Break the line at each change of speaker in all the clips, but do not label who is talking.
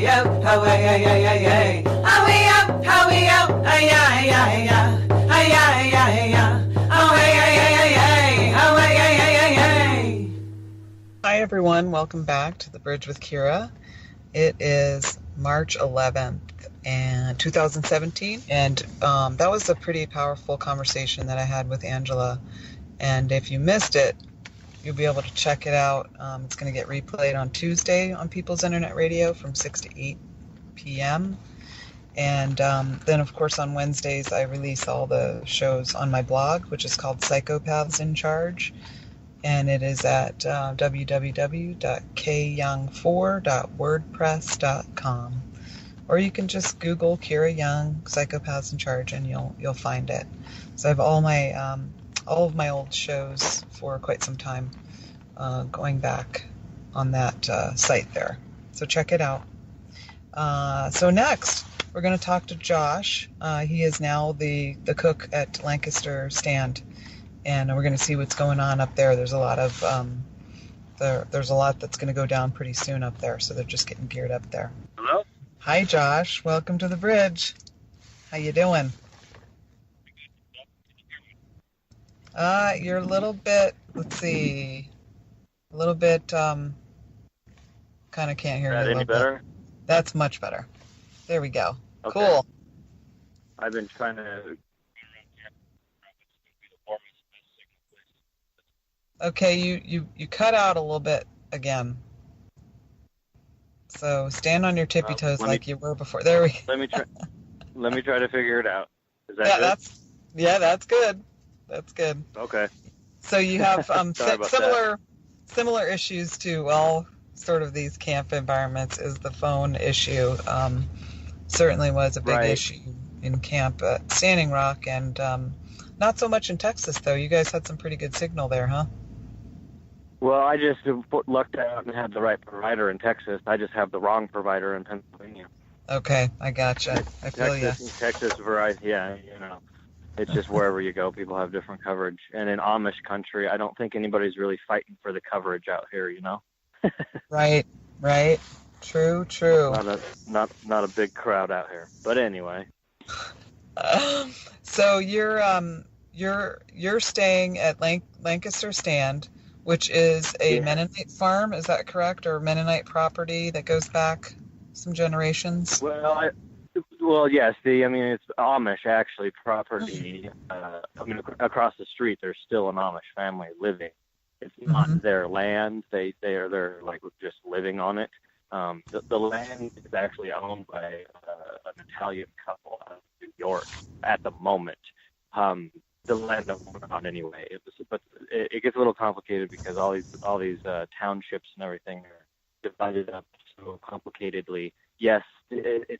way up, away, ay, ay, ay, ay. Away up, away up, ay, ay, ay, ay. Ay, ay, ay, ay. Away, ay, ay, ay, ay. Away, ay, ay, ay, ay.
Hi everyone, welcome back to The Bridge with Kira. It is March 11th and 2017, and that was a pretty powerful conversation that I had with Angela. And if you missed it, you'll be able to check it out. It's going to get replayed on Tuesday on People's Internet Radio from 6 to 8 p.m. And then, of course, on Wednesdays, I release all the shows on my blog, which is called Psychopaths in Charge. And it is at www.kyoung4.wordpress.com. Or you can just Google Kira Young, Psychopaths in Charge, and you'll find it. So I have all of my old shows for quite some time going back on that site there. So check it out. So next, we're going to talk to Josh. He is now the cook at Lancaster Stand. And we're going to see what's going on up there. There's a lot of there's a lot that's going to go down pretty soon up there, so they're just getting geared up there.
Hello?
Hi, Josh. Welcome to the bridge. How you doing? You're a little bit. Let's see. A little bit. Kind of can't hear you.
Is that any better?
That's much better. There we go.
Okay.
Cool.
I've been trying to.
Okay, you cut out a little bit again. So stand on your tippy toes like you were before. There we go.
Let me try. Let me try to figure it out. Is that good?
That's good. That's good.
Okay.
So you have
Sorry
similar issues to all sort of these camp environments. Is the phone issue? Certainly was a big issue in camp at Standing Rock, and not so much in Texas though. You guys had some pretty good signal there, huh?
Well, I just lucked out and had the right provider in Texas. I just have the wrong provider in Pennsylvania.
Okay, I gotcha. I feel you.
Texas, Verizon, yeah, it's just wherever you go, people have different coverage. And in Amish country, I don't think anybody's really fighting for the coverage out here,
Right. True.
Not a big crowd out here. But anyway.
So you're staying at Lancaster Stand, which is a Mennonite farm, is that correct? Or Mennonite property that goes back some generations?
Well, yes. It's Amish actually property. Across the street, there's still an Amish family living. It's not their land. They're like just living on it. The land is actually owned by an Italian couple out of New York at the moment. The land I'm on anyway. But it gets a little complicated because all these townships and everything are divided up so complicatedly. Yes, it's Amish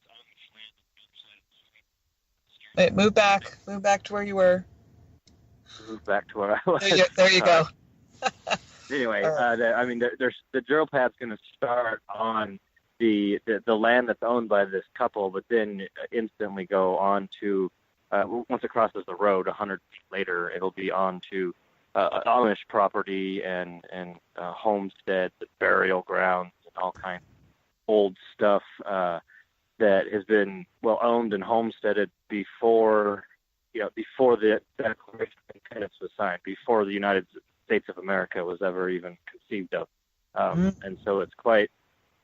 land.
Wait, move back to where you were.
Move back to where I was.
There you go.
Anyway,
right.
The drill pad's going to start on the land that's owned by this couple, but then instantly go on to. Once it crosses the road, 100 feet later, it'll be on to Amish property and homesteads, burial grounds, and all kinds of old stuff that has been owned and homesteaded before the Declaration of Independence was signed, before the United States of America was ever even conceived of, and so it's quite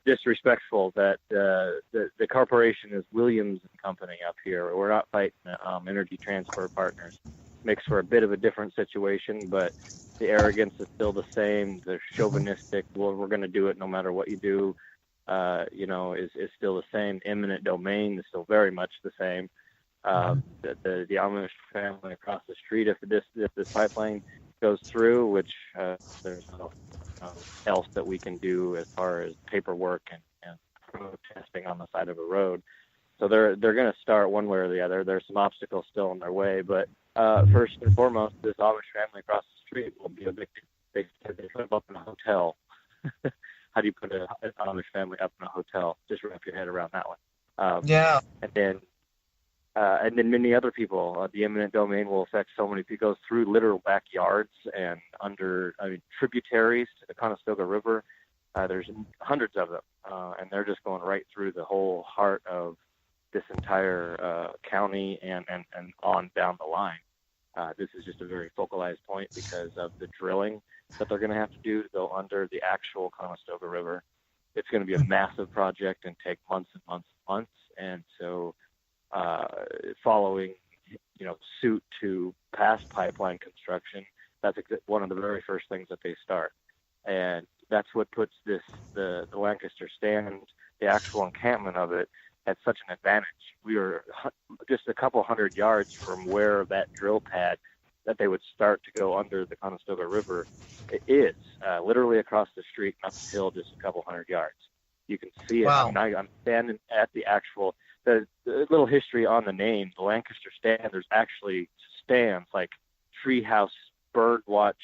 disrespectful that the corporation is Williams and Company up here. We're not fighting Energy Transfer Partners. Makes for a bit of a different situation, but the arrogance is still the same. The chauvinistic, we're going to do it no matter what you do, is still the same. Eminent domain is still very much the same. The Amish family across the street, if this pipeline goes through, which there's no else that we can do as far as paperwork and protesting on the side of a road. So they're going to start one way or the other. There's some obstacles still in their way, but first and foremost, this Amish family across the street will be a big. They put them up in a hotel. How do you put an Amish family up in a hotel? Just wrap your head around that one.
Yeah.
And then many other people. The eminent domain will affect so many people. It goes through literal backyards and tributaries to the Conestoga River. There's hundreds of them. and they're just going right through the whole heart of this entire county and on down the line. This is just a very focalized point because of the drilling that they're going to have to do to go under the actual Conestoga River. It's going to be a massive project and take months and months and months. And so following, suit to past pipeline construction, that's one of the very first things that they start. And that's what puts the Lancaster Stand, the actual encampment of it, at such an advantage. We were just a couple hundred yards from where that drill pad that they would start to go under the Conestoga River is, literally across the street and up the hill just a couple hundred yards. You can see it.
Wow.
I'm standing at the actual, the little history on the name, the Lancaster Stand. There's actually stands, like treehouse, bird watch,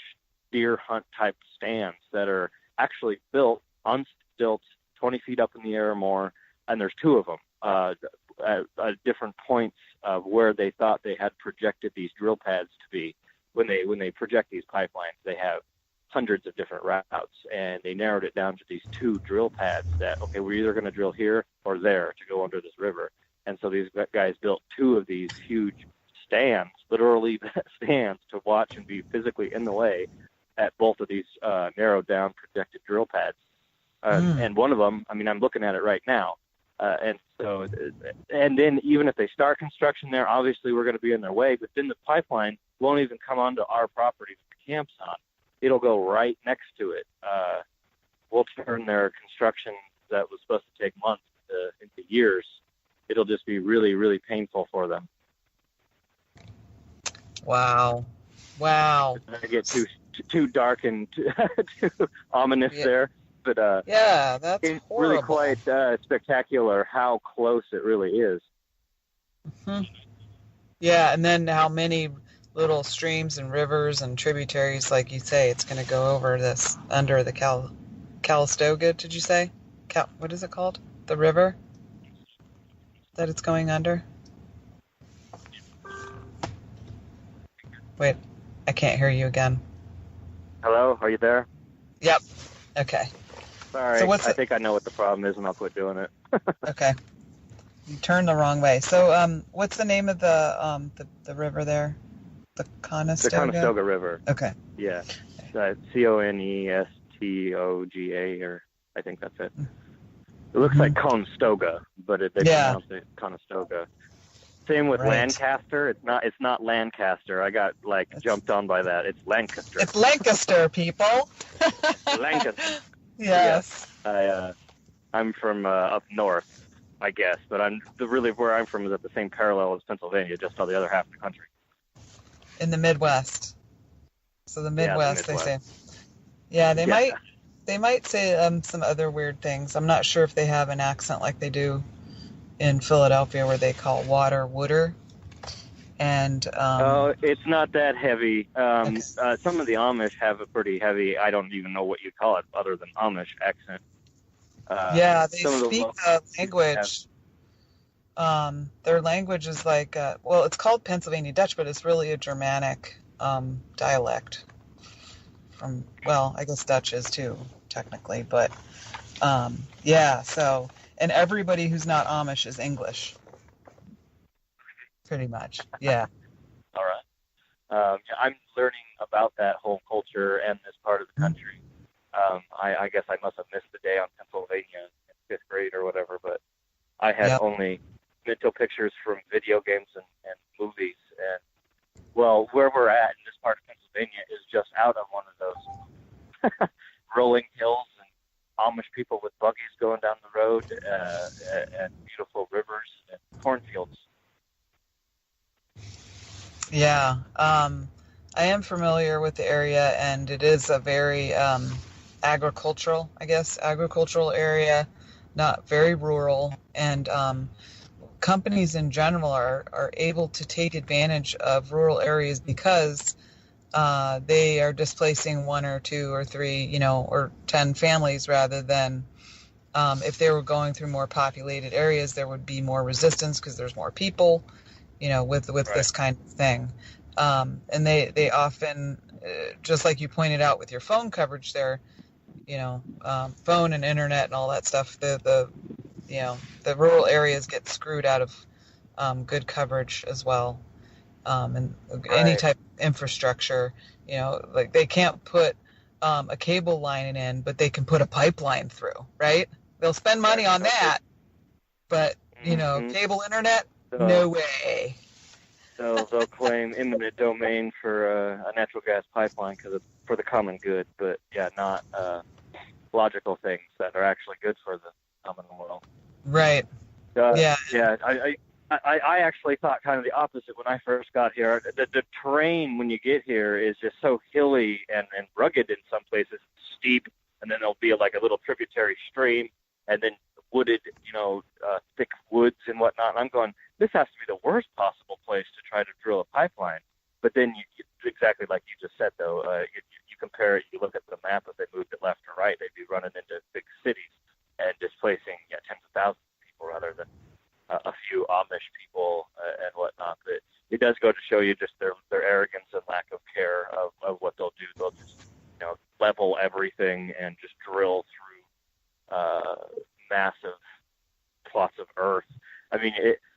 deer hunt type stands that are actually built on stilts 20 feet up in the air or more, and there's two of them at different points of where they thought they had projected these drill pads to be. When they project these pipelines, they have hundreds of different routes, and they narrowed it down to these two drill pads that, okay, we're either going to drill here or there to go under this river. And so these guys built two of these huge stands, literally stands, to watch and be physically in the way at both of these narrowed down projected drill pads. And one of them, I'm looking at it right now. And then even if they start construction there, obviously we're going to be in their way, but then the pipeline won't even come onto our property that the camp's on. It'll go right next to it. We'll turn their construction that was supposed to take months into years. It'll just be really, really painful for them.
Wow.
I get too dark and too ominous there. But
yeah, that's
it's
horrible.
really quite spectacular how close it really is.
Mm-hmm. Yeah, and then how many little streams and rivers and tributaries, like you say, it's going to go over this under the Calistoga. Did you say? What is it called? The river that it's going under? Wait, I can't hear you again.
Hello, are you there?
Yep. Okay.
Sorry,
so
I think I know what the problem is, and I'll quit doing it.
Okay. You turned the wrong way. So, what's the name of the river there? The Conestoga?
The Conestoga River.
Okay.
Yeah. Conestoga, or I think that's it. It looks like Conestoga, but they pronounce it Conestoga. Same with Lancaster. It's not Lancaster. I got jumped on by that. It's Lancaster.
It's Lancaster, people.
Lancaster.
Yes.
I'm from up north, I guess, but really where I'm from is at the same parallel as Pennsylvania, just on the other half of the country.
In the Midwest. So the Midwest, they say. Yeah, they might say some other weird things. I'm not sure if they have an accent like they do in Philadelphia, where they call water wooder. And
it's not that heavy. Some of the Amish have a pretty heavy, I don't even know what you call it other than Amish accent.
Yeah, they speak a language. Their language is like, it's called Pennsylvania Dutch, but it's really a Germanic dialect. I guess Dutch is too, technically. But, so, and everybody who's not Amish is English. Pretty much, yeah.
All right. I'm learning about that whole culture and this part of the country. I guess I must have missed the day on Pennsylvania in 5th grade or whatever, but I had only mental pictures from video games and movies. And, where we're at in this part of Pennsylvania is just out of one of those rolling hills and Amish people with buggies going down the road and beautiful rivers and cornfields.
Yeah, I am familiar with the area, and it is a very agricultural area, not very rural, and companies in general are able to take advantage of rural areas because they are displacing 1 or 2 or 3, or 10 families rather than if they were going through more populated areas, there would be more resistance because there's more people. With this kind of thing. And they often, just like you pointed out with your phone coverage there, phone and internet and all that stuff, the rural areas get screwed out of good coverage as well. And any
Right.
type of infrastructure, like they can't put a cable line in, but they can put a pipeline through, right? They'll spend money on that, but
Mm-hmm.
cable internet,
So
no way.
they'll claim eminent domain for a natural gas pipeline because it's for the common good, but yeah, not logical things that are actually good for the Commonwealth.
Right. Yeah.
Yeah. I actually thought kind of the opposite when I first got here. The terrain when you get here is just so hilly and rugged in some places, steep, and then there'll be like a little tributary stream, and then wooded, thick woods and whatnot. And I'm going, this has to be the worst possible place to try to drill a pipeline. But then exactly like you just said, though, you compare it, you look at the map, if they moved it left or right, they'd be running into big cities and displacing tens of thousands of people rather than a few Amish people and whatnot. But it does go to show you just their arrogance and lack of care of what they'll do. They'll just level everything and just drill through massive plots of earth. I mean,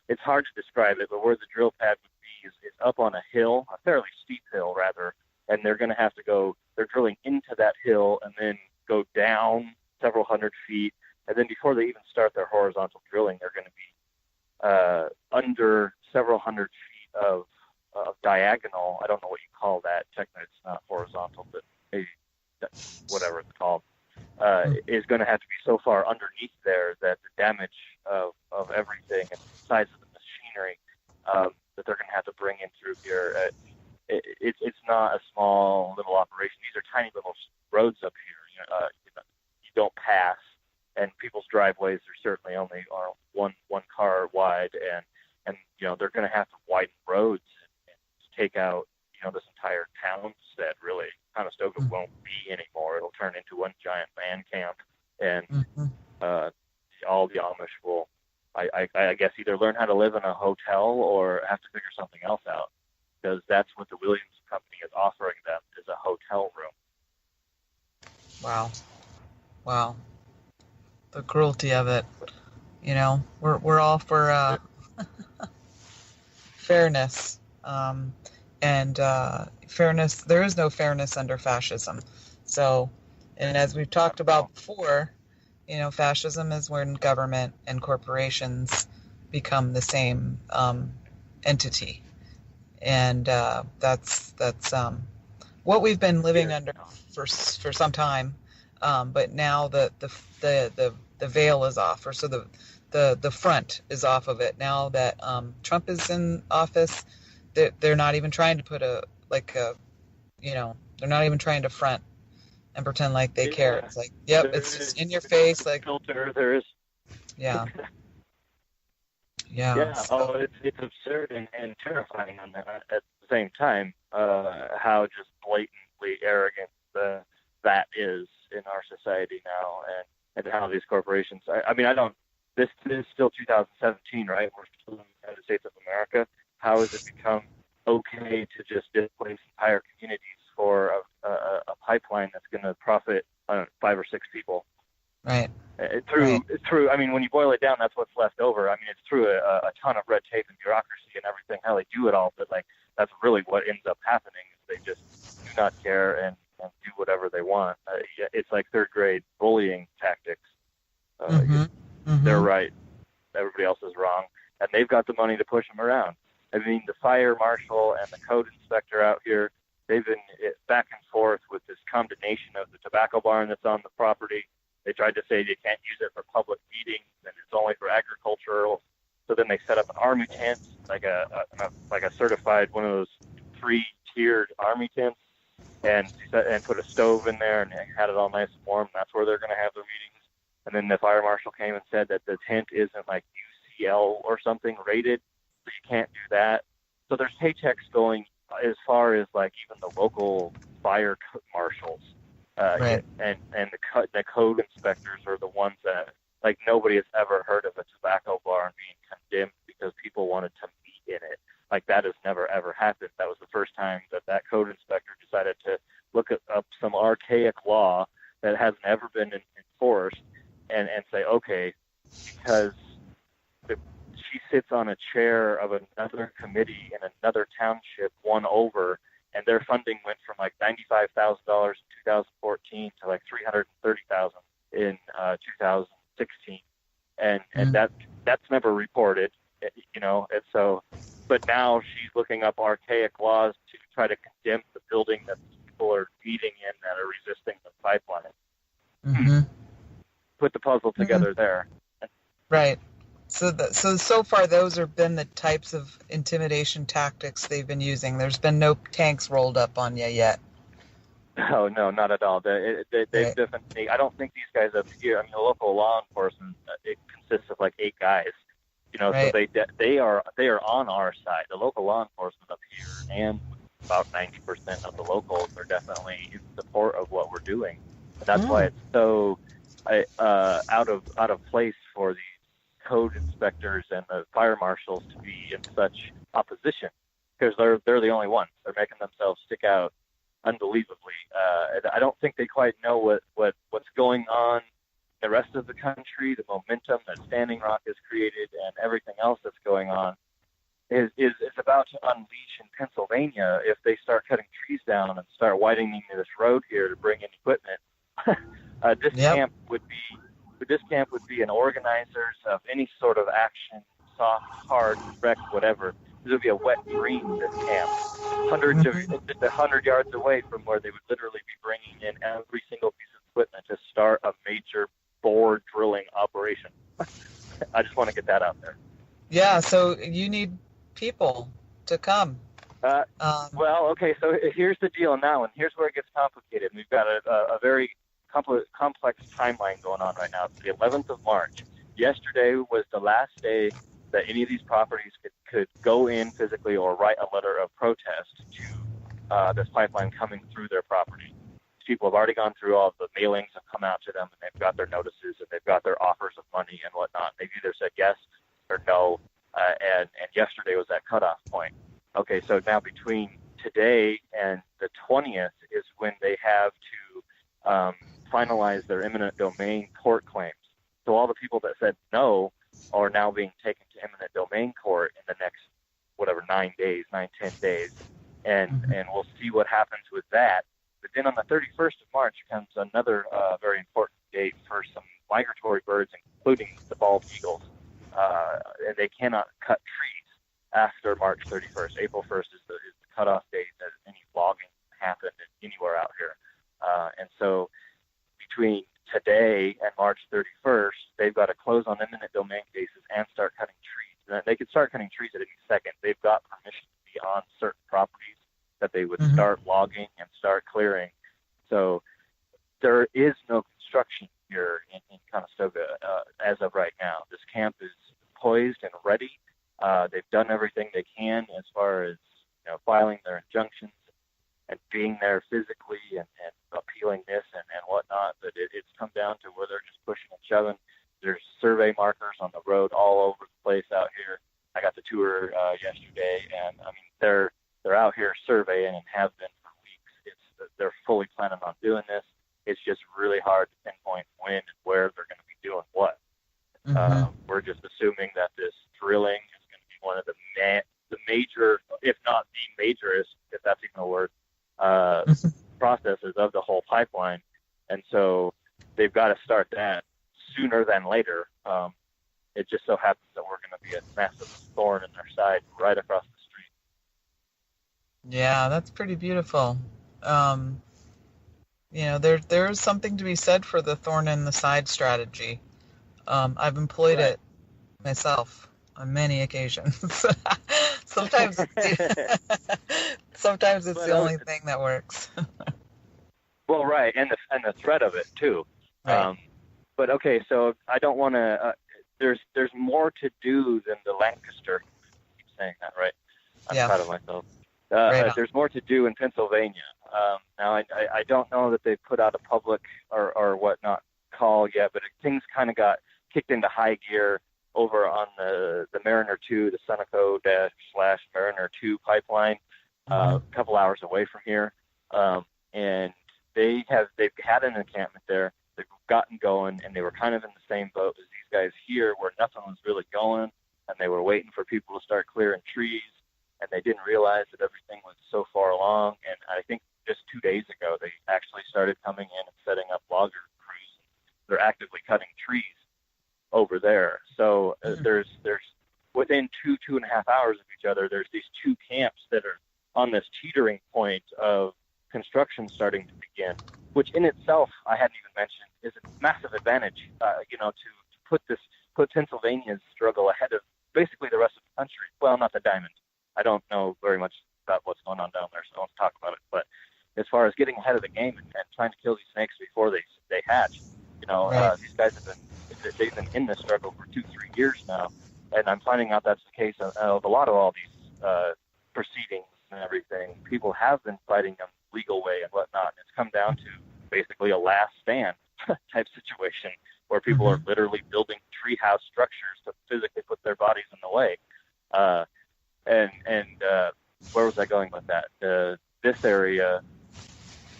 it's hard to describe it, but where the drill pad would be is up on a hill, a fairly steep hill rather, and they're going to have to go. They're drilling into that hill and then go down several hundred feet, and then before they even start their horizontal drilling, they're going to be under several hundred feet of diagonal. I don't know what you call that. Technically, it's not horizontal, but maybe whatever it's called, is going to have to be so far underneath there that the damage of everything and the size of the machinery that they're going to have to bring in through here. It's not a small little operation. These are tiny little roads up here. You don't pass, and people's driveways are certainly only are one car wide, and they're going to have to widen roads and take out this entire townstead. Really, Conestoga won't be anymore. It'll turn into one giant man camp, and all the Amish will, I guess, either learn how to live in a hotel or have to figure something else out, because that's what the Williams Company is offering them, is a hotel room.
Wow. The cruelty of it. We're all for fairness. And fairness, there is no fairness under fascism. So, and as we've talked about before, fascism is when government and corporations become the same entity. And that's what we've been living under for some time. But now the veil is off, or so the front is off of it. Now that Trump is in office, they're not even trying to put they're not even trying to front and pretend like they care. It's like, yep, it's just in your face, like
filter. There is.
Yeah.
Oh, it's absurd and terrifying at the same time. How just blatantly arrogant that is in our society now, and how these corporations. This is still 2017, right? We're still in the United States of America. How has it become okay to just displace entire communities for a pipeline that's going to profit 5 or 6 people?
Right.
Through. I mean, when you boil it down, that's what's left over. I mean, it's through a ton of red tape and bureaucracy and everything. How they do it all, but that's really what ends up happening. Is they just do not care and do whatever they want. It's like third grade bullying tactics. They're right, everybody else is wrong, and they've got the money to push them around. I mean, the fire marshal and the code inspector out here, they've been back and forth with this condemnation of the tobacco barn that's on the property. They tried to say you can't use it for public meetings and it's only for agricultural. So then they set up an army tent, like a certified one of those 3-tiered army tents, and put a stove in there and had it all nice and warm. And that's where they're going to have their meetings. And then the fire marshal came and said that the tent isn't like UCL or something rated, so you can't do that. So there's paychecks going as far as like even the local fire marshals,
Right.
and the code inspectors are the ones that, like, nobody has ever heard of a tobacco barn being condemned because people wanted to meet in it. Like, that has never ever happened. That was the first time that code inspector decided to look up some archaic law that hasn't ever been enforced, and say, okay, because she sits on a chair of another committee in another township, one over, and their funding went from like $95,000 in 2014 to like $330,000 in 2016, and that's never reported, you know. And so, but now she's looking up archaic laws to try to condemn the building that people are meeting in that are resisting the pipeline.
Mm-hmm.
Put the puzzle together there.
Right. So far, those have been the types of intimidation tactics they've been using. There's been no tanks rolled up on you yet.
No, not at all. They've
Right.
definitely. I don't think these guys up here. I mean, the local law enforcement, it consists of like 8 guys. You know,
Right.
so they are on our side. The local law enforcement up here, and about 90% of the locals are definitely in support of what we're doing. And that's why it's so out of place for these code inspectors and the fire marshals to be in such opposition, because they're the only ones. They're making themselves stick out unbelievably. I don't think they quite know what's going on in the rest of the country, the momentum that Standing Rock has created, and everything else that's going on is about to unleash in Pennsylvania if they start cutting trees down and start widening this road here to bring in equipment. This camp would be an organizers of any sort of action, soft, hard, direct, whatever. This would be a wet dream, this camp. Just 100 yards away from where they would literally be bringing in every single piece of equipment to start a major bore drilling operation. I just want to get that out there.
Yeah, so you need people to come.
Well, okay, so here's the deal on that one. Here's where it gets complicated. We've got a very complex timeline going on right now. It's the 11th of March. Yesterday was the last day that any of these properties could go in physically or write a letter of protest to this pipeline coming through their property. People have already gone through all the mailings have come out to them, and they've got their notices, and they've got their offers of money and whatnot. They've either said yes or no, and yesterday was that cutoff point. Okay, so now between today and the 20th is when they have to finalize their eminent domain court claims. So all the people that said no are now being taken to eminent domain court in the next, 10 days. And we'll see what happens with that. But then on the 31st of March comes another very important date for some migratory birds, including the bald eagles. And they cannot cut trees after March 31st. April 1st is the cutoff date that any logging can happen anywhere out here. And so between today and March 31st, they've got to close on eminent domain cases and start cutting trees. And they could start cutting trees at any second. They've got permission to be on certain properties that they would start logging and start clearing. So there is no construction here in Conestoga as of right now. This camp is poised and ready. They've done everything they can as far as filing their injunctions and being there physically and appealing this and whatnot. But it's come down to where they're just pushing and shoving. There's survey markers on the road all over the place out here. I got the tour yesterday, and I mean they're out here surveying and have been for weeks. They're fully planning on doing this. It's just really hard to pinpoint when and where they're going to be doing what. We're just assuming that this drilling is going to be one of the major, if not the majorest, if that's even a word, processes of the whole pipeline. And so they've got to start that sooner than later. It just so happens that we're going to be a massive thorn in their side right across the street.
Yeah, that's pretty beautiful. There's something to be said for the thorn in the side strategy. I've employed it myself on many occasions. Sometimes it's the only thing that works.
Well, right, and the threat of it too.
Right.
But okay, so I don't want to. There's more to do than the Lancaster. I keep saying that, right? I'm proud of myself. There's more to do in Pennsylvania. Now, I don't know that they've put out a public or whatnot call yet, but things kind of got kicked into high gear over on the Mariner 2, the Sunoco/Mariner 2 pipeline, a couple hours away from here. And they've had an encampment there. They've gotten going, and they were kind of in the same boat as these guys here, where nothing was really going, and they were waiting for people to start clearing trees, and they didn't realize that everything was so far along. And I think just 2 days ago, they actually started coming in and setting up logger crews. They're actively cutting trees over there. So there's within 2.5 hours of each other, there's these two camps that are on this teetering point of construction starting to begin, which in itself, I hadn't even mentioned, is a massive advantage, to put Pennsylvania's struggle ahead of basically the rest of the country. Well, not the diamond. I don't know very much about what's going on down there, so I don't talk about it. But as far as getting ahead of the game and trying to kill these snakes before they hatch,
Right.
These guys they've been in this struggle for 2-3 years now, and I'm finding out that's the case of a lot of all these proceedings and everything. People have been fighting them legal way and whatnot, and it's come down to basically a last stand type situation where people are literally building treehouse structures to physically put their bodies in the way. And where was I going with that? This area,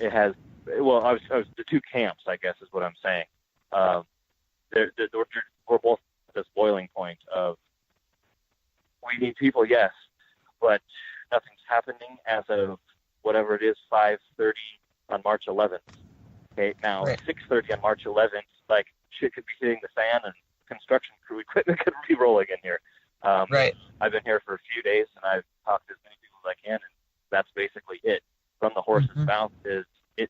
it has, well, I was the two camps, I guess, is what I'm saying. We're both at this boiling point of we need people, yes, but nothing's happening as of whatever it is, 5:30 on March 11th. Okay, now
Right.
6:30 on March 11th, like shit could be hitting the fan and construction crew equipment could be rolling in here.
Right.
I've been here for a few days and I've talked to as many people as I can, and that's basically it. From the horse's mouth is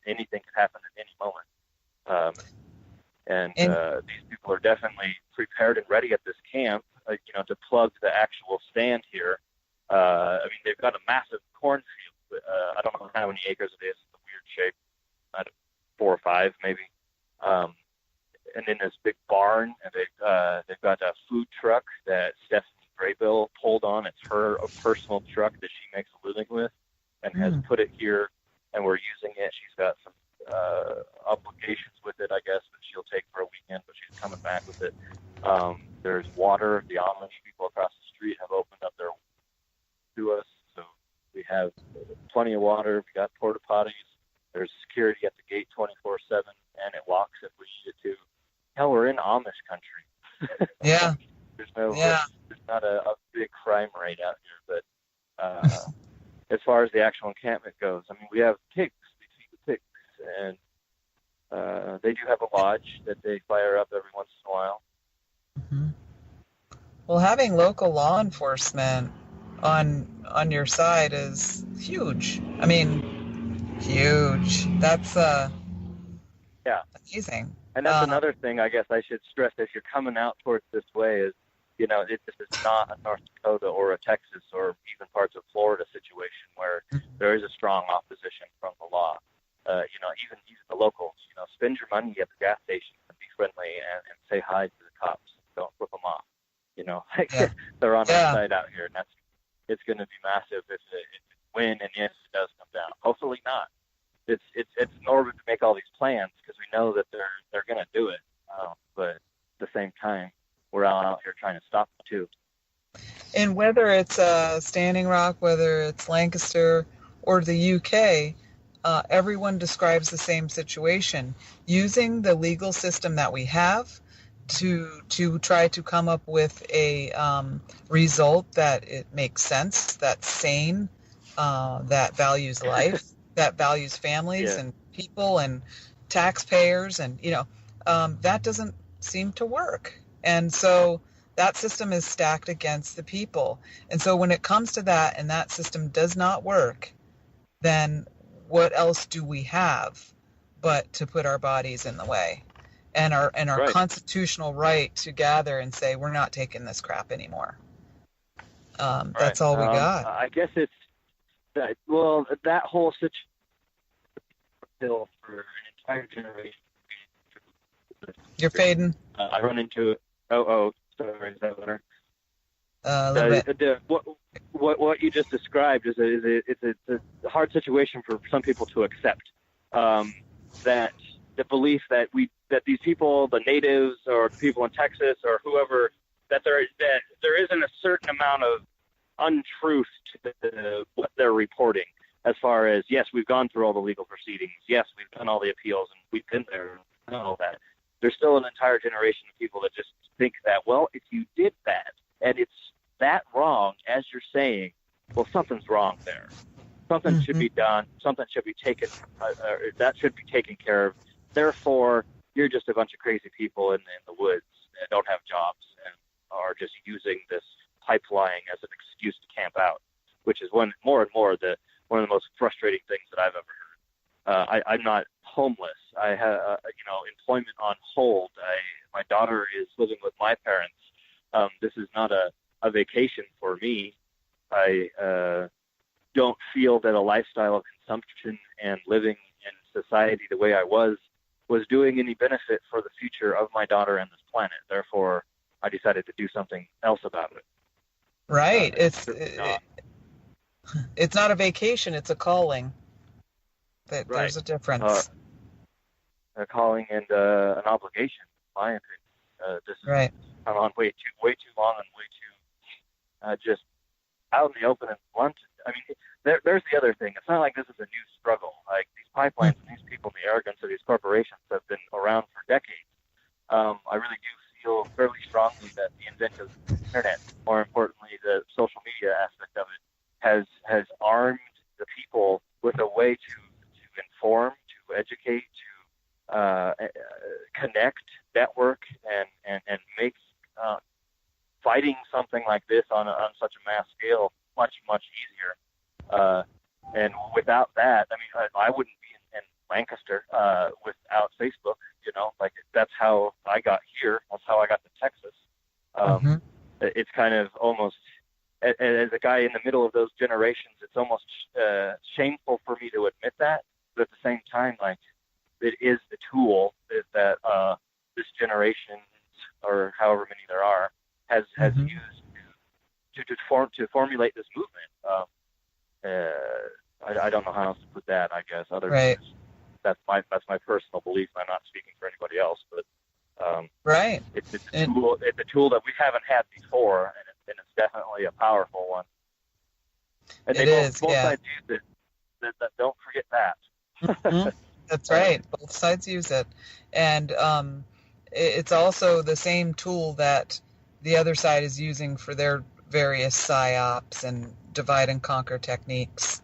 anything could happen at any moment. And these people are definitely prepared and ready at this camp, to plug the actual stand here. I mean, they've got a massive cornfield. I don't know how many acres it is. It's a weird shape. 4 or 5 maybe. And then this big barn, and they've got a food truck that Stephanie Graybill pulled on. It's her personal truck that she makes a living with, and has put it here, and we're using it. She's got some obligations with it, I guess, that she'll take for a weekend, but she's coming back with it. There's water. The Amish people across the street have opened up their to us, so we have plenty of water. We got porta potties. There's security at the gate 24/7, and it locks if we need it to. Hell, we're in Amish country.
Yeah.
There's not a big crime rate out here, but as far as the actual encampment goes, I mean, we have pigs. We feed the pigs, and they do have a lodge that they fire up every once in a while.
Well, having local law enforcement on your side is huge. I mean, huge. That's amazing.
And that's another thing I guess I should stress if you're coming out towards this way is, this is not a North Dakota or a Texas or even parts of Florida situation where there is a strong opposition from the law. Even the locals, spend your money at the gas station and be friendly and say hi to the cops. Don't flip them off. They're on our side out here, and it's going to be massive when and if it does come down. Hopefully not. It's in order to make all these plans because we know that they're going to do it. But at the same time, we're out here trying to stop them too.
And whether it's Standing Rock, whether it's Lancaster or the UK, everyone describes the same situation. Using the legal system that we have to try to come up with a result that it makes sense, that's sane, that values life, that values families and people and taxpayers, and that doesn't seem to work. And so that system is stacked against the people. And so when it comes to that and that system does not work, then what else do we have but to put our bodies in the way and our
right.
constitutional right to gather and say, we're not taking this crap anymore. That's all we got.
I guess it's that, well, that whole situation still for an entire generation.
You're fading.
I run into it. Oh, sorry, is that better?
A little bit.
What you just described is it's a hard situation for some people to accept. That the belief that these people, the natives or the people in Texas or whoever, that there isn't a certain amount of untruth to what they're reporting as far Whereas, yes, we've gone through all the legal proceedings. Yes, we've done all the appeals, and we've been there and done all that. There's still an entire generation of people that just think that, well, if you did that and it's that wrong, as you're saying, well, something's wrong there. Something should be done. Something should be taken. That should be taken care of. Therefore, you're just a bunch of crazy people in the woods that don't have jobs and are just using this pipeline as an excuse to camp out, which is more and more one of the most frustrating things that I've ever heard. I'm not homeless. I have employment on hold. My daughter is living with my parents. This is not a vacation for me. I don't feel that a lifestyle of consumption and living in society the way I was doing any benefit for the future of my daughter and this planet. Therefore, I decided to do something else about it.
Right. It's not a vacation. It's a calling.
Right.
There's a difference.
A calling and an obligation, in my opinion. This
right.
Gone on way too long and way too just out in the open and blunt. I mean, there's the other thing. It's not like this is a new struggle. Like these pipelines and these people, the arrogance of these corporations have been around for decades. I really do feel fairly strongly that the invention of the internet, more importantly, the social media aspect of it, has armed the people with a way to inform, to educate, to connect, network, and make fighting something like this on such a mass scale much easier. And without that, I mean, I wouldn't be in Lancaster without Facebook. Like that's how I got here. That's how I got to Texas. It's kind of almost, as a guy in the middle of those generations, it's almost shameful for me to admit that. But at the same time, like it is the tool that this generation, or however many there are, has used to formulate this movement. I don't know how else to put that. I guess other than that's my personal belief. I'm not speaking for anybody else, but it's a tool. It's a tool that we haven't had before, and it's definitely a powerful one. And both sides use it. Don't forget that.
That's right. Both sides use it, and it's also the same tool that the other side is using for their various psyops and divide and conquer techniques.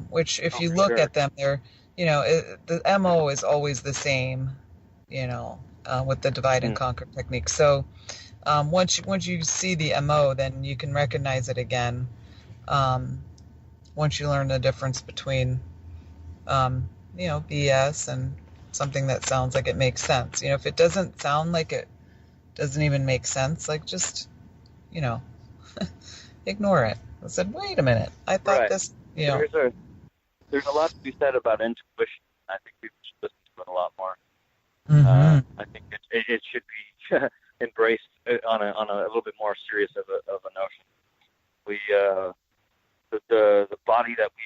Which, if you look at them, they're the MO is always the same. With the divide and conquer technique. So once you see the MO, then you can recognize it again. Once you learn the difference between BS and something that sounds like it makes sense. If it doesn't sound like it doesn't even make sense, like just ignore it. I said, wait a minute, I thought this.
There's a lot to be said about intuition. I think people should listen to it a lot more. I think it should be embraced on a little bit more serious of a notion. We the body that we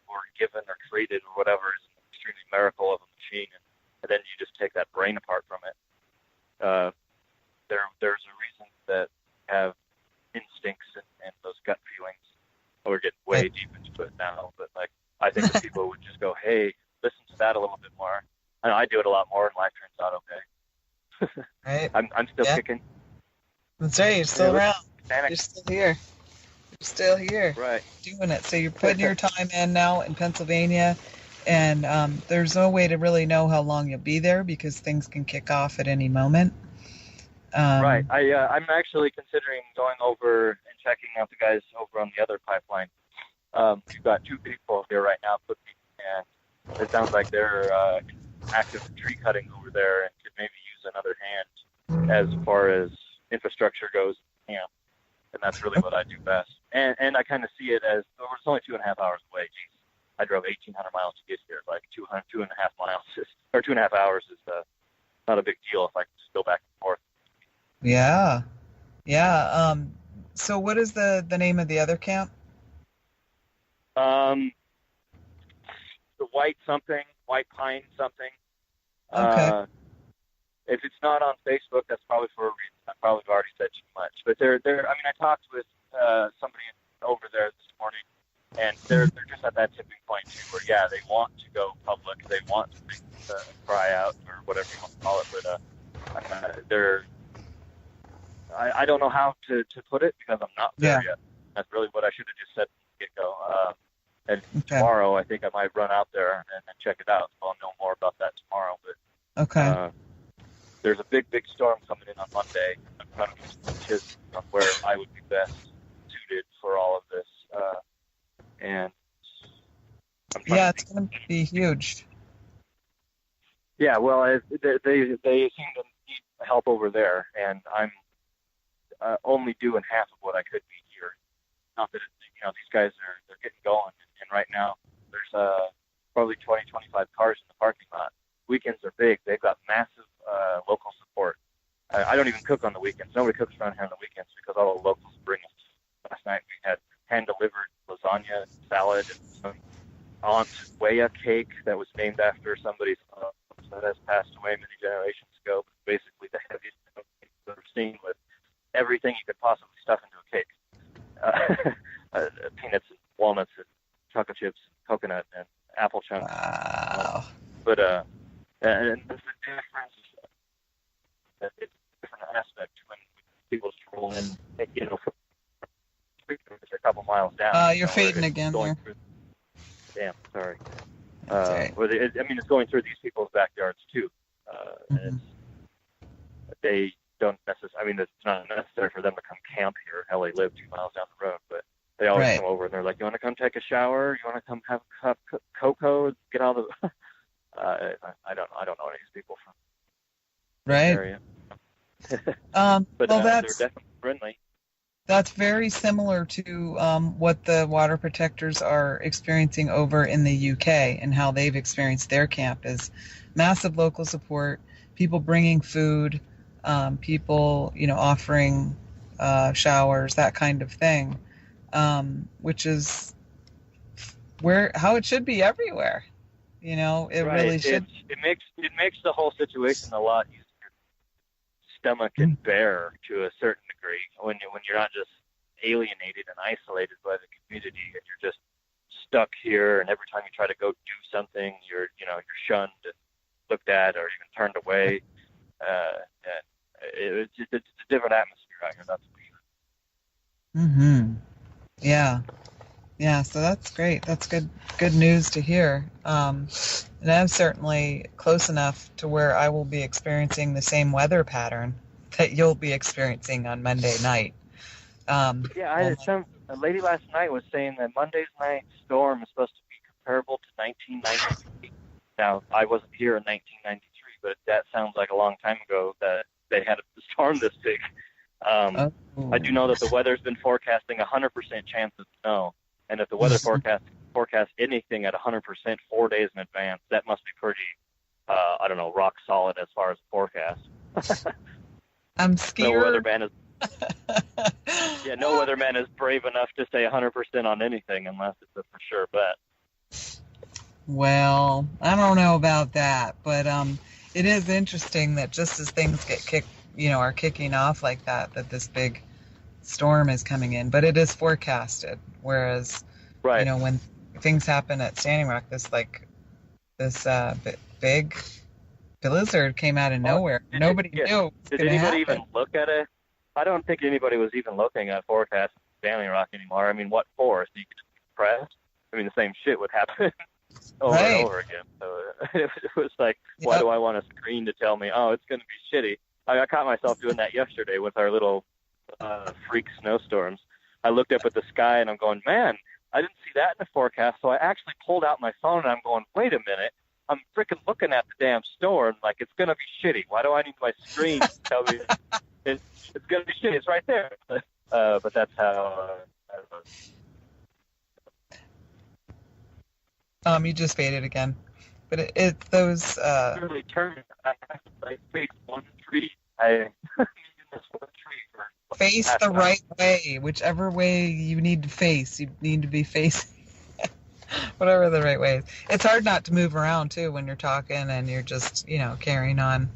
were given or created or whatever is an extremely miracle of a machine, and then you just take that brain apart from it. There's a reason that we have instincts and those gut feelings. We're getting way deep into it now, but like I think if people would just go, hey, listen to that a little bit more. I do it a lot more, and life turns out okay.
Right.
I'm still kicking.
That's right. You're still around. You're still here. You're still here.
Right.
Doing it. So you're putting your time in now in Pennsylvania, and there's no way to really know how long you'll be there because things can kick off at any moment.
Right. I'm actually considering going over and checking out the guys over on the other pipeline. We've got 2 people here right now cooking, and it sounds like they're active tree cutting over there and could maybe use another hand as far as infrastructure goes. And that's really what I do best. And I kind of see it as, it's only 2.5 hours away. Jeez, I drove 1,800 miles to get here. Like 2.5 miles or 2.5 hours is not a big deal if I can just go back and forth.
Yeah. So what is the name of the other camp?
The White Pine something.
Okay.
If it's not on Facebook, that's probably for a reason. I probably have already said too much. But I talked with somebody over there this morning, and they're just at that tipping point to, where yeah, they want to go public, they want to make cry out or whatever you want to call it, but they're I don't know how to put it because I'm not there yet. That's really what I should have just said from the get-go. And tomorrow, I think I might run out there and check it out. So I'll know more about that tomorrow. But there's a big storm coming in on Monday. I'm trying to get some tips on where I would be best suited for all of this. And
it's going to be huge.
Yeah, well, they seem to need help over there, and I'm only doing half of what I could be here. Not that these guys they're getting going, and right now there's probably 20, 25 cars in the parking lot. Weekends are big. They've got massive local support. I don't even cook on the weekends. Nobody cooks around here on the weekends because all the locals bring us. Last night we had hand-delivered lasagna, salad, and some Aunt Wea cake that was named after somebody's that has passed away many generations ago. Basically the heaviest cake I've ever seen, with everything you could possibly stuff into a cake. Peanuts and walnuts and chocolate chips, coconut and apple chunks.
Wow.
But and there's a difference. It's a different aspect when people just roll in, a couple miles down.
You're fading again there.
Damn, sorry.
Right.
It's going through these people's backyards too. And they don't necessarily. It's not necessary for them to come camp here. Hell, they live 2 miles down the road, but they always come over and they're like, "You want to come take a shower? You want to come have a cup of cocoa? Get all the." I don't know any of these people from
the
area. But
well,
they're definitely friendly.
That's very similar to what the water protectors are experiencing over in the UK, and how they've experienced their camp is massive local support, people bringing food, people offering showers, that kind of thing, which is how it should be everywhere. Really should.
It makes the whole situation a lot easier. Stomach and bear to a certain degree when you're not just alienated and isolated by the community, and you're just stuck here, and every time you try to go do something, you're shunned and looked at or even turned away. It's a different atmosphere out here, that's for sure.
Yeah, so that's great. That's good news to hear. And I'm certainly close enough to where I will be experiencing the same weather pattern that you'll be experiencing on Monday night.
A lady last night was saying that Monday's night storm is supposed to be comparable to 1993. Now, I wasn't here in 1993, but that sounds like a long time ago that they had a storm this big. I do know that the weather's been forecasting 100% chance of snow. And if the weather forecast anything at 100% 4 days in advance, that must be pretty, rock solid as far as forecast.
I'm scared.
No weatherman is brave enough to say 100% on anything unless it's a for sure bet.
Well, I don't know about that, but it is interesting that just as things are kicking off like that this big storm is coming in, but it is forecasted. Whereas, when things happen at Standing Rock, this big blizzard came out of nowhere. Nobody knew.
Did anybody even look at it? I don't think anybody was even looking at forecasts at Standing Rock anymore. What for? So you could just be depressed? The same shit would happen over and over again. So it was like, why do I want a screen to tell me, oh, it's going to be shitty? I caught myself doing that yesterday with our little freak snowstorms. I looked up at the sky and I'm going, man, I didn't see that in the forecast. So I actually pulled out my phone and I'm going, wait a minute. I'm freaking looking at the damn storm like it's going to be shitty. Why do I need my screen to tell me it's going to be shitty? It's right there. But that's how...
You just faded again. But it's those...
Really turn. I face one tree. I this one tree for
face the right way, whichever way you need to face. You need to be facing whatever the right way is. It's hard not to move around too when you're talking and you're just carrying on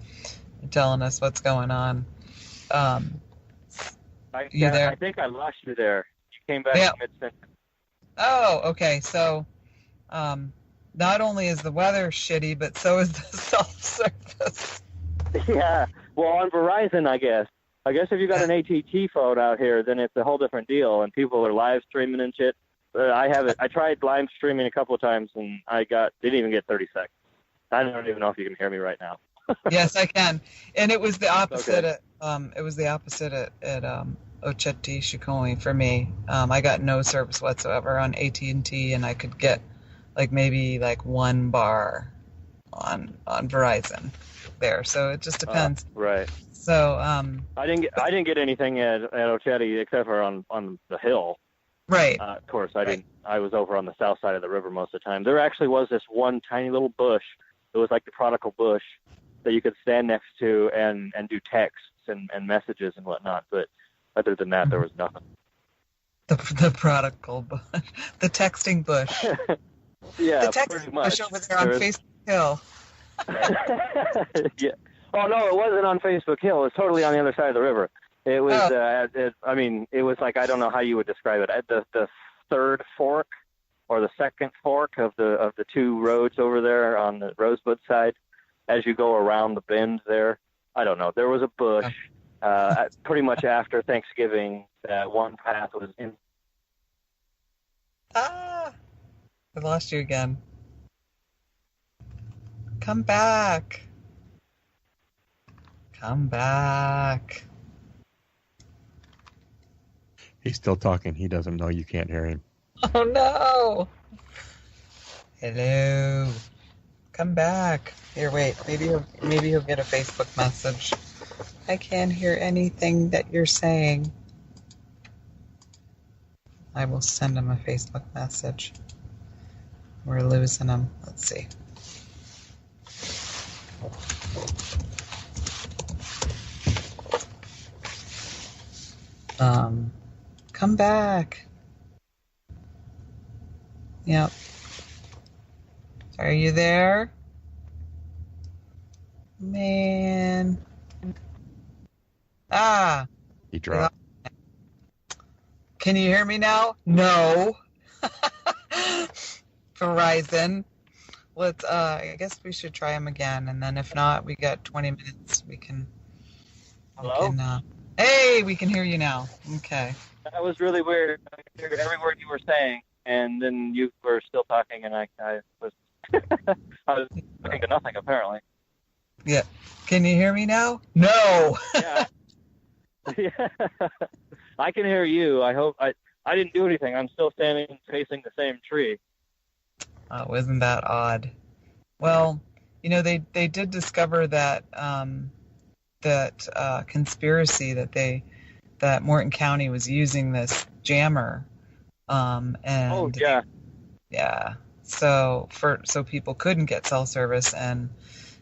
and telling us what's going on. You there?
I think I lost you there. You came back mid-sentence.
Oh, okay. So not only is the weather shitty, but so is the cell service.
Yeah. Well, on Verizon, I guess. I guess if you got an AT&T phone out here, then it's a whole different deal, and people are live streaming and shit. I tried live streaming a couple of times, and didn't even get 30 seconds. I don't even know if you can hear me right now.
Yes, I can. And it was the opposite.
Okay.
It was the opposite at Oceti Shikomi for me. I got no service whatsoever on AT&T, and I could get maybe one bar on Verizon there. So it just depends.
Right.
So
I didn't get anything at Oceti except for on the hill.
Right.
Of course, I didn't. I was over on the south side of the river most of the time. There actually was this one tiny little bush. It was like the prodigal bush that you could stand next to and do texts and messages and whatnot. But other than that, there was nothing.
The prodigal bush, the texting bush.
Yeah,
the texting
pretty much.
bush over there on Facebook Hill.
Yeah. Oh no, it wasn't on Facebook Hill. It was totally on the other side of the river. It was. It was like, I don't know how you would describe it. At the third fork or the second fork of the two roads over there on the Rosebud side, as you go around the bend there. I don't know. There was a bush. Pretty much after Thanksgiving, that one path was in.
I lost you again. Come back. Come back.
He's still talking. He doesn't know you can't hear him.
Oh no. Hello. Come back. Here, wait. Maybe he'll get a Facebook message. I can't hear anything that you're saying. I will send him a Facebook message. We're losing him. Let's see. Come back. Yep. Are you there? Man.
He dropped.
Can you hear me now? No. Verizon. Let's I guess we should try him again, and then if not, we got 20 minutes.
Hello?
Hey, we can hear you now. Okay.
That was really weird. I could hear every word you were saying, and then you were still talking, and I was I was talking to nothing apparently.
Yeah. Can you hear me now? No.
Yeah. Yeah. I can hear you. I hope I didn't do anything. I'm still standing facing the same tree.
Oh, isn't that odd? Well, they did discover that conspiracy that Morton County was using this jammer, and yeah, so people couldn't get cell service, and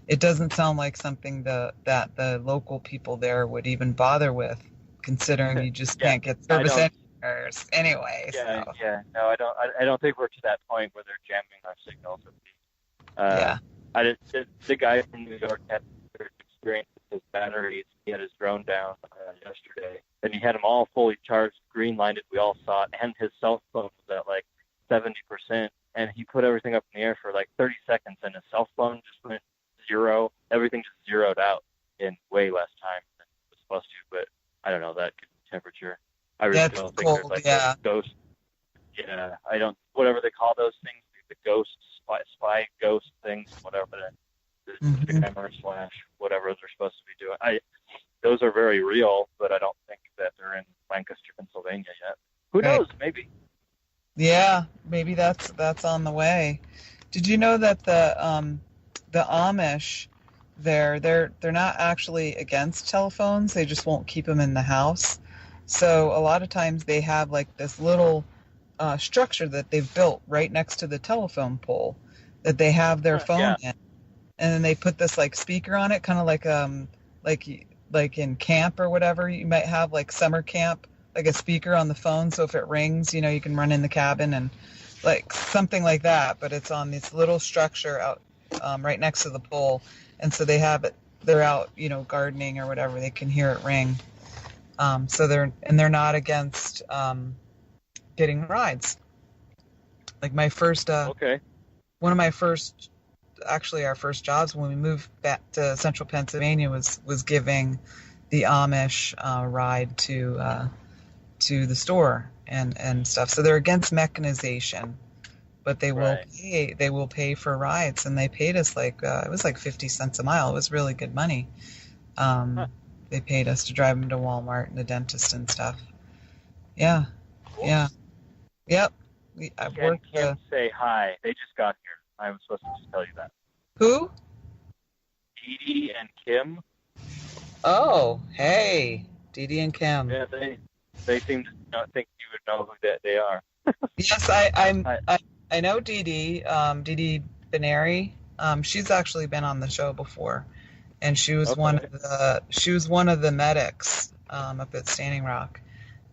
it doesn't sound like something that the local people there would even bother with, considering you just can't get service anywhere anyway.
Yeah,
so.
yeah. No, I don't think we're to that point where they're jamming our signals. The guy from New York had experience with his batteries. He had his drone down yesterday, and he had them all fully charged, green-lighted. We all saw it, and his cell phone was at 70%, and he put everything up in the air for 30 seconds, and his cell phone just went zero. Everything just zeroed out in way less time than it was supposed to. But I don't know, that temperature. I really don't think there's ghost. Yeah, I don't. Whatever they call those things, the ghost spy ghost things, whatever the camera / whatever they're supposed to be doing. Those are very real, but I don't think that they're in Lancaster, Pennsylvania yet. Who knows? Maybe.
Yeah, maybe that's on the way. Did you know that the Amish, they're not actually against telephones? They just won't keep them in the house. So a lot of times they have this little structure that they've built right next to the telephone pole that they have their phone in, and then they put this speaker on it, kind of like in camp or whatever. You might have summer camp, a speaker on the phone, so if it rings, you can run in the cabin and something like that. But it's on this little structure out right next to the pole, and so they have it. They're out, gardening or whatever. They can hear it ring. So they're not against getting rides. My first one of my first, actually our first jobs when we moved back to central Pennsylvania was giving the Amish ride to the store and stuff. So they're against mechanization, but
Right.
they will pay for rides, and they paid us like it was like 50 cents a mile. It was really good money.
Huh.
They paid us to drive them to Walmart and the dentist and stuff. Yeah,
Cool.
yeah, yep. I've
And
worked
Kim say hi. They just got here. I was supposed to just tell you that.
who?
Dee Dee and Kim.
Oh, hey, Dee Dee and Kim.
Yeah, they seem to not think you would know who they are.
Yes, I know Dee Dee, Dee Dee Benary. She's actually been on the show before, and she was one of the medics up at Standing Rock.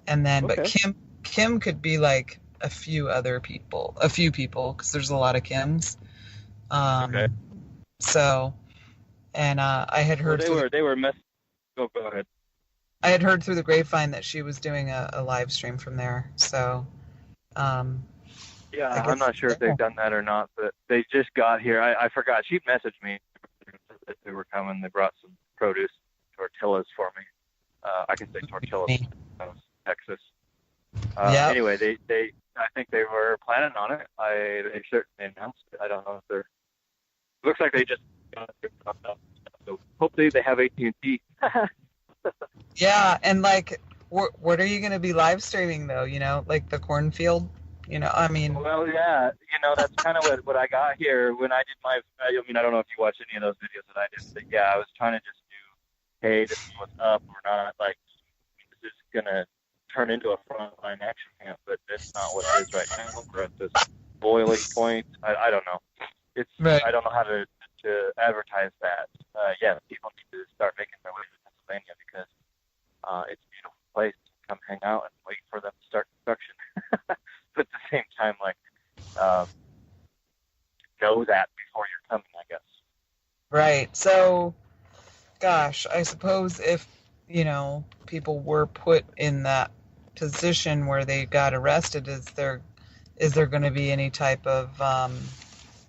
And then, but
Okay.
Kim could be like a few people, because there's a lot of Kims.
Okay.
So, and I had heard
they were mess. Go ahead.
I had heard through the grapevine that she was doing a live stream from there. So,
Yeah,
I guess,
I'm not sure if they've done that or not, but they just got here. I forgot. She messaged me that they were coming. They brought some produce, tortillas for me. I can say tortillas, Texas.
Yep.
Anyway, I think they were planning on it. They certainly announced it. I don't know if they're. Looks like they just got it. So hopefully they have AT&T.
Yeah, and like, what are you going to be live streaming though? You know, like the cornfield. You know, I mean.
Well, yeah, that's kind of what I got here when I did my. I don't know if you watched any of those videos that I did, but yeah, I was trying to just do, hey, this is what's up. We're not like this is gonna turn into a frontline action camp, but that's not what it is right now. We're at this boiling point. I don't know. It's
Right.
I don't know how to advertise that. Yeah, people need to start making their way to Pennsylvania because it's a beautiful place. Come hang out and wait for them to start construction. But at the same time, like, know that before you're coming, I guess.
Right. So, gosh, I suppose if, people were put in that position where they got arrested, is there going to be any type of,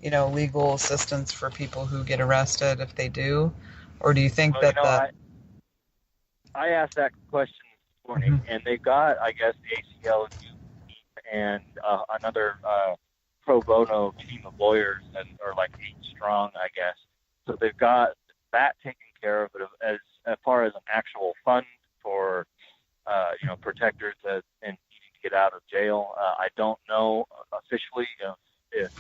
legal assistance for people who get arrested if they do? Or do you think
I asked that question this morning, and they've got, I guess, the ACLU and another pro bono team of lawyers that are like 8 strong, I guess. So they've got that taken care of. But as far as an actual fund for protectors and needing to get out of jail, I don't know officially if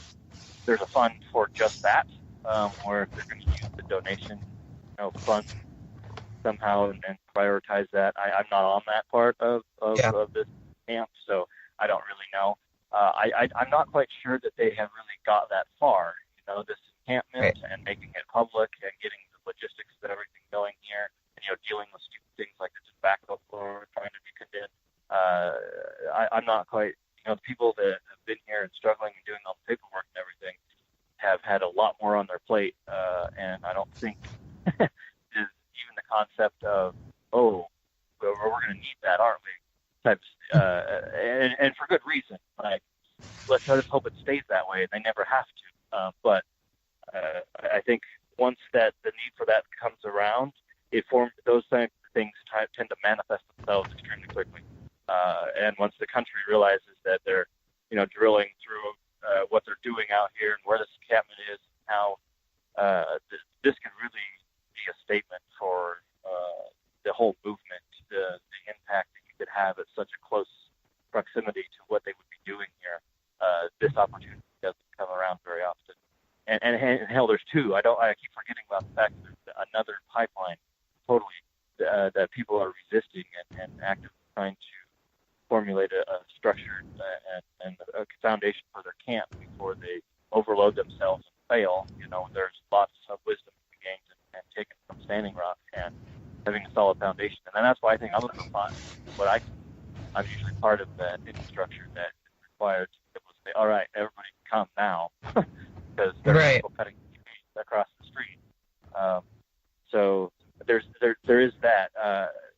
there's a fund for just that, or if they're going to use the donation fund somehow and prioritize that. I'm not on that part of this camp, so I don't really know. I'm not quite sure that they have really got that far. This encampment and making it public and getting the logistics of everything going here, and dealing with stupid things like the tobacco floor trying to be condemned. I'm not quite. The people that have been here and struggling and doing all the paperwork and everything have had a lot more on their plate, and I don't think is even the concept of we're going to need that, aren't we? And for good reason. Like, let's just hope it stays that way. They never have to. But I think once that the need for that comes around, those things tend to manifest themselves extremely quickly. And once the country realizes that they're, drilling through what they're doing out here and where this encampment is, how this could really be a statement for the whole movement, the impact that you could have at such a close proximity to what they would be doing here. This opportunity doesn't come around very often. And hell, there's 2. I keep forgetting about the fact that there's another pipeline totally that people are resisting and actively trying to formulate a structured and a foundation for their camp before they overload themselves and fail. There's lots of wisdom to be gained and taken from Standing Rock and having a solid foundation. And that's why I think I'm looking for I'm usually part of that infrastructure that is required to be able to say, all right, everybody come now, because there are people cutting across the street. So there is that.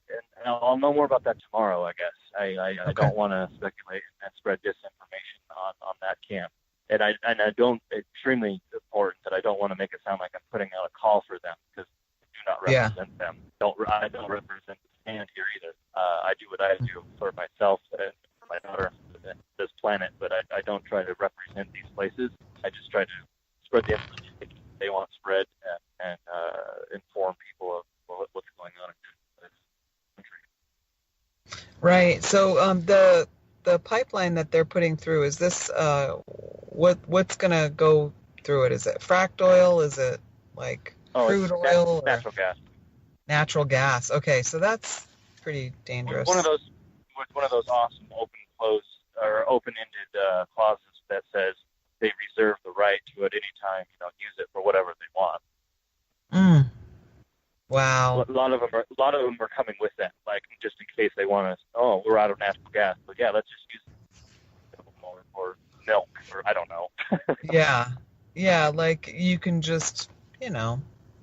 And I'll know more about that tomorrow, I guess. I don't want to speculate and spread disinformation on that camp. and I don't, extremely important that I don't want to make it sound like I'm putting out a call for them, because I do not represent them. I don't represent the stand here either. I do what I do for myself and for my daughter and this planet, but I don't try to represent these places. I just try to spread the information they want spread, and inform people of what's going on in this country.
Right. So the pipeline that they're putting through, is this what's going to go through it? Is it fracked oil? Is it like crude oil?
Natural gas.
Natural gas. Okay, so that's pretty dangerous.
One of those awesome open-ended clauses that says they reserve the right to at any time, use it for whatever they want.
Wow.
A lot of them are coming with that, like just in case they want to. Oh, we're out of natural gas, but yeah, let's just use it or milk, or I don't know.
Yeah, like you can just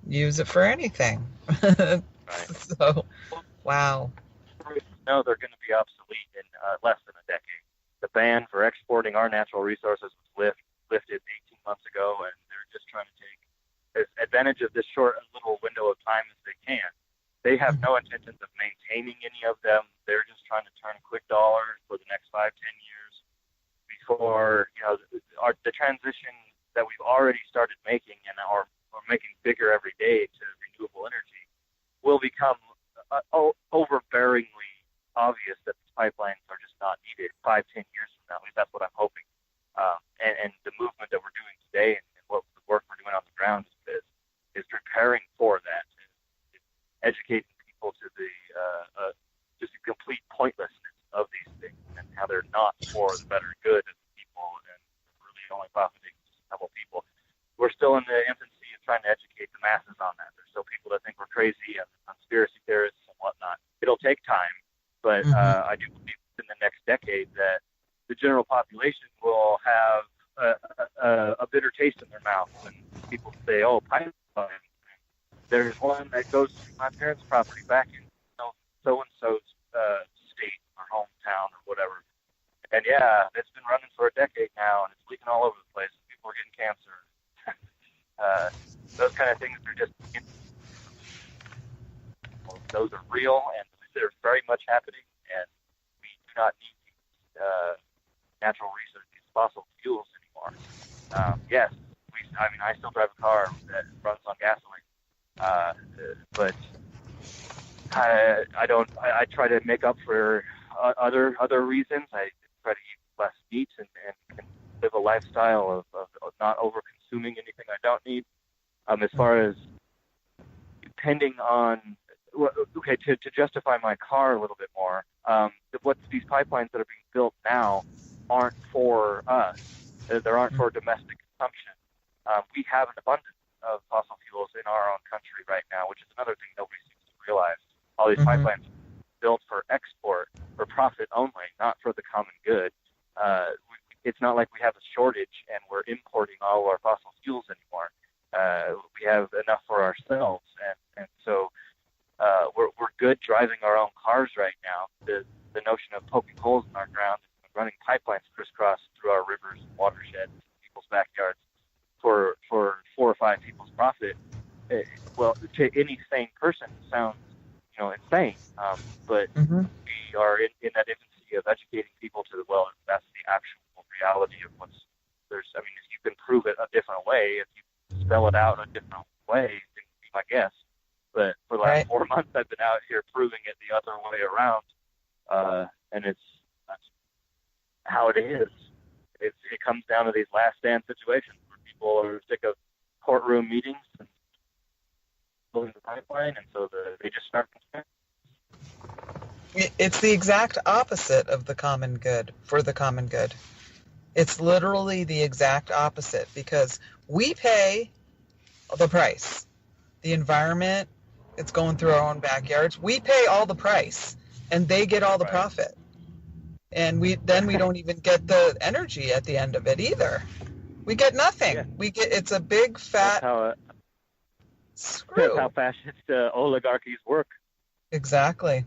use it for anything.
Right.
So, wow.
No, they're going to be obsolete in less than a decade. The ban for exporting our natural resources was lifted 18 months ago, and they're just trying to take as advantage of this short little window of time as they can. They have no intentions of maintaining any of them. They're just trying to turn a quick dollar for the next 5-10 years before the transition that we've already started making and are making bigger every day to renewable energy will become overbearingly obvious that these pipelines are just not needed 5-10 years from now. At least that's what I'm hoping. And the movement that we're doing today and what the work we're doing on the ground is preparing for that, and educating people to the just the complete pointlessness of these things and how they're not for the better good of the people and really only profiting just a couple people. We're still in the infancy of trying to educate the masses on that. There's still people that think we're crazy and conspiracy theorists and whatnot. It'll take time, but I do believe in the next decade that the general population will have a bitter taste in their mouth when people say, "Oh, pipeline. There's one that goes to my parents' property back in so and so's state or hometown or whatever." And yeah, it's been running for a decade now, and it's leaking all over the place. People are getting cancer. Those kind of things are just those are real, and they're very much happening. And we do not need these natural resources, these fossil fuels anymore. Yes, I still drive a car that runs on gasoline, but I don't. I try to make up for other reasons. I try to eat less meat and live a lifestyle of not over-consuming anything I don't need. As far as depending on, to justify my car a little bit more, what these pipelines that are being built now aren't for us. They aren't for domestic consumption. We have an abundance of fossil fuels in our own country right now, which is another thing nobody seems to realize. All these pipelines are built for export, for profit only, not for the common good. It's not like we have a shortage and we're importing all our fossil fuels anymore. We have enough for ourselves, and so we're good driving our own cars right now. The notion of poking holes in our ground and running pipelines crisscross through our rivers and watersheds, people's backyards, for 4 or 5 people's profit, well, to any sane person, it sounds insane. But we are in that infancy of educating people to that's the actual reality of there's. I mean, if you can prove it a different way, if you spell it out a different way, then be my guest. But for the last 4 months, I've been out here proving it the other way around, and that's how it is. It comes down to these last stand situations where people are sick of courtroom meetings and building the pipeline, and so they just start consuming.
It's the exact opposite of the common good, for the common good. It's literally the exact opposite, because we pay the price. The environment, it's going through our own backyards. We pay all the price, and they get all the profit. And we don't even get the energy at the end of it either. We get nothing. Yeah. It's a big fat screw.
That's how fascist oligarchies work.
Exactly.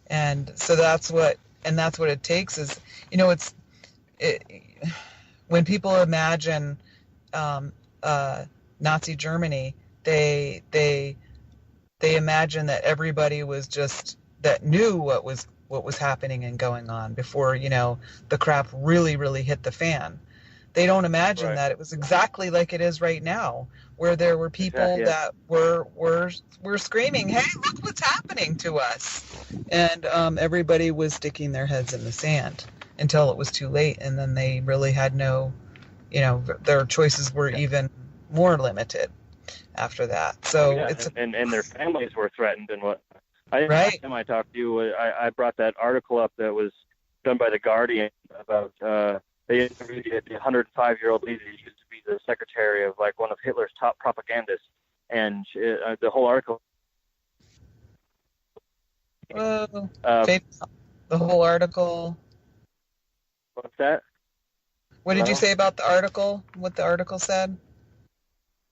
And so that's what it takes is, when people imagine Nazi Germany, they imagine that everybody was just that knew what was happening and going on before the crap really hit the fan. They don't imagine that it was exactly like it is right now, where there were people that were screaming, "Hey, look what's happening to us!" And everybody was sticking their heads in the sand until it was too late, and then they really had no, their choices were even more limited after that. So
and their families were threatened and what. Last time I talked to you, I brought that article up that was done by The Guardian about they interviewed the 105-year-old lady who used to be the secretary of like one of Hitler's top propagandists, and the whole article.
The whole article.
What's that?
What did you say about the article? What the article said?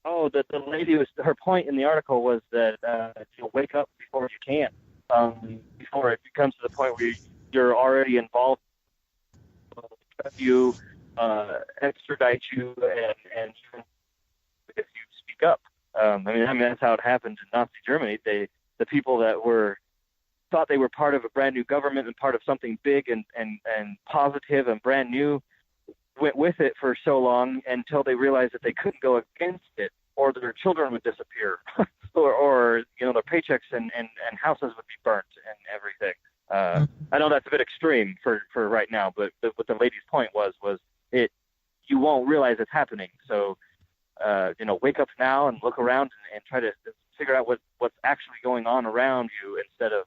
Oh, that the lady her point in the article was that wake up before you can, before it becomes to the point where you're already involved. You extradite you, and if you speak up. I mean that's how it happened in Nazi Germany. The people that thought they were part of a brand new government and part of something big and positive and brand new went with it for so long until they realized that they couldn't go against it, or their children would disappear, or their paychecks and houses would be burnt and everything. I know that's a bit extreme for right now, but what the lady's point was you won't realize it's happening. So wake up now and look around and try to figure out what's actually going on around you instead of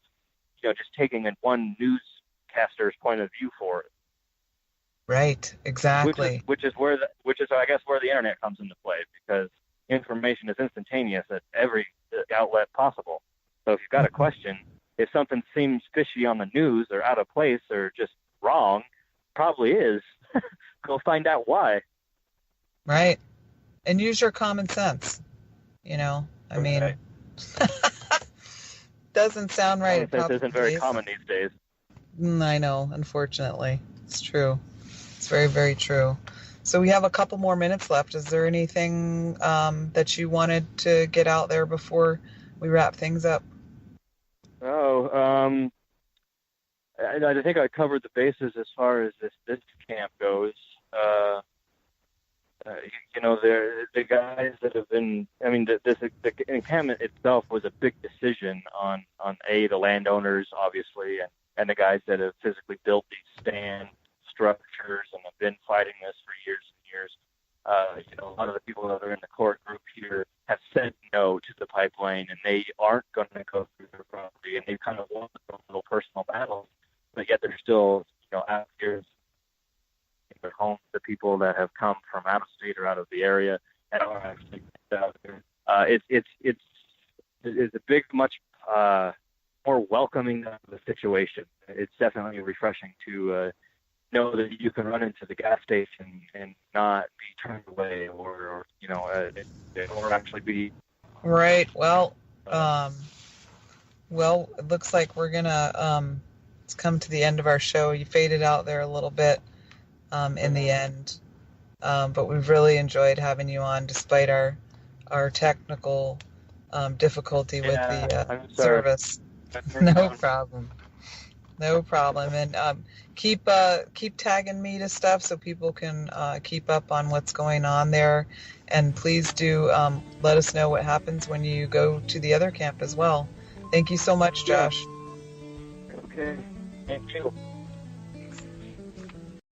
just taking one newscaster's point of view for it.
Right, exactly.
Which is I guess where the internet comes into play, because information is instantaneous at every outlet possible. So if you've got a question, if something seems fishy on the news or out of place or just wrong, probably is. Go find out why.
Right, and use your common sense. I mean, doesn't sound right.
Common sense isn't very common these days.
I know, unfortunately, it's true. It's very, very true. So we have a couple more minutes left. Is there anything that you wanted to get out there before we wrap things up?
I think I covered the bases as far as this camp goes. The guys that have been. I mean, the encampment itself was a big decision on the landowners, obviously, and the guys that have physically built these stand structures and have been fighting this for years and years. A lot of the people that are in the core group here have said no to the pipeline, and they aren't going to go through their property, and they've kind of won their own little personal battles, but yet they're still, out here in their home. The people that have come from out of state or out of the area and are actually out there. It's a big, much more welcoming of the situation. It's definitely refreshing to know that you can run into the gas station and not be turned away, or actually be
right. Well, it looks like we're gonna it's come to the end of our show. You faded out there a little bit in the end, but we've really enjoyed having you on despite our technical difficulty with the service. No problem. And keep tagging me to stuff so people can keep up on what's going on there. And please do let us know what happens when you go to the other camp as well. Thank you so much, Josh.
Okay. Thank you.